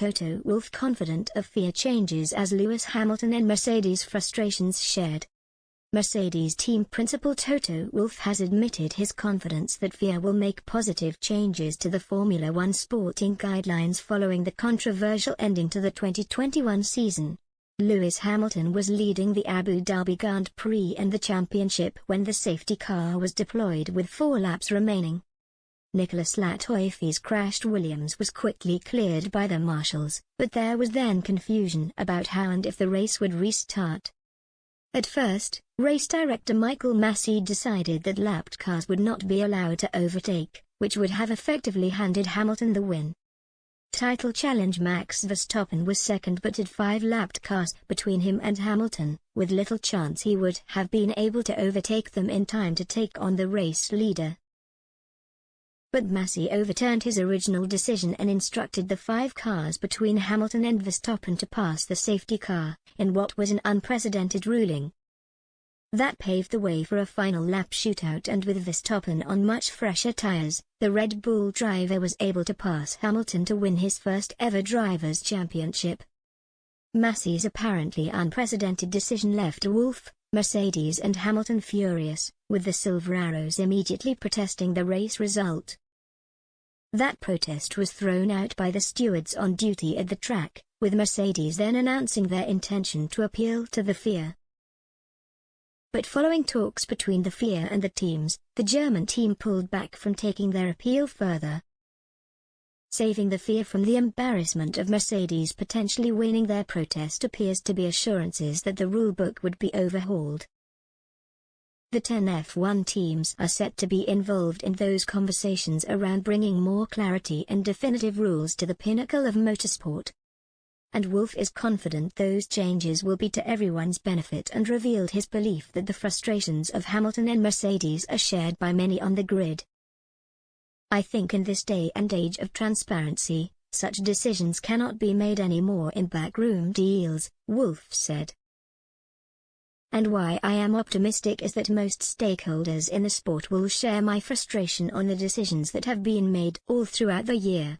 Toto Wolff confident of FIA changes as Lewis Hamilton and Mercedes' frustrations shared. Mercedes team principal Toto Wolff has admitted his confidence that FIA will make positive changes to the Formula One sporting guidelines following the controversial ending to the 2021 season. Lewis Hamilton was leading the Abu Dhabi Grand Prix and the championship when the safety car was deployed with 4 laps remaining. Nicolas Latifi's crashed Williams was quickly cleared by the marshals, but there was then confusion about how and if the race would restart. At first, race director Michael Massey decided that lapped cars would not be allowed to overtake, which would have effectively handed Hamilton the win. Title challenge Max Verstappen was second but had 5 lapped cars between him and Hamilton, with little chance he would have been able to overtake them in time to take on the race leader. But Massey overturned his original decision and instructed the 5 cars between Hamilton and Verstappen to pass the safety car, in what was an unprecedented ruling. That paved the way for a final lap shootout, and with Verstappen on much fresher tires, the Red Bull driver was able to pass Hamilton to win his first ever Drivers' Championship. Massey's apparently unprecedented decision left Wolff, Mercedes and Hamilton furious, with the Silver Arrows immediately protesting the race result. That protest was thrown out by the stewards on duty at the track, with Mercedes then announcing their intention to appeal to the FIA. But following talks between the FIA and the teams, the German team pulled back from taking their appeal further. Saving the FIA from the embarrassment of Mercedes potentially winning their protest appears to be assurances that the rulebook would be overhauled. The 10 F1 teams are set to be involved in those conversations around bringing more clarity and definitive rules to the pinnacle of motorsport. And Wolff is confident those changes will be to everyone's benefit, and revealed his belief that the frustrations of Hamilton and Mercedes are shared by many on the grid. "I think in this day and age of transparency, such decisions cannot be made anymore in backroom deals," Wolff said. "And why I am optimistic is that most stakeholders in the sport will share my frustration on the decisions that have been made all throughout the year.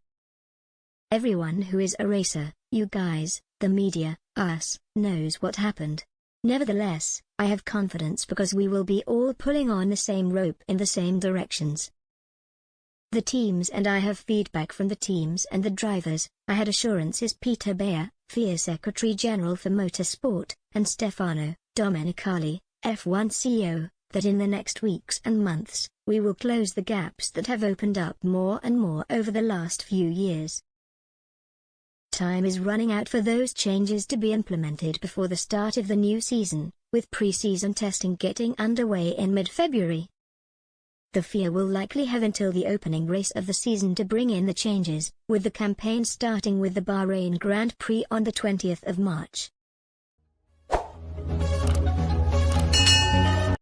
Everyone who is a racer, you guys, the media, us, knows what happened. Nevertheless, I have confidence because we will be all pulling on the same rope in the same directions. The teams and I have feedback from the teams and the drivers." I had assurances Peter Bayer, FIA Secretary General for Motorsport, and Stefano Domenicali, F1 CEO, that in the next weeks and months, we will close the gaps that have opened up more and more over the last few years. Time is running out for those changes to be implemented before the start of the new season, with pre-season testing getting underway in mid-February. The FIA will likely have until the opening race of the season to bring in the changes, with the campaign starting with the Bahrain Grand Prix on the 20th of March.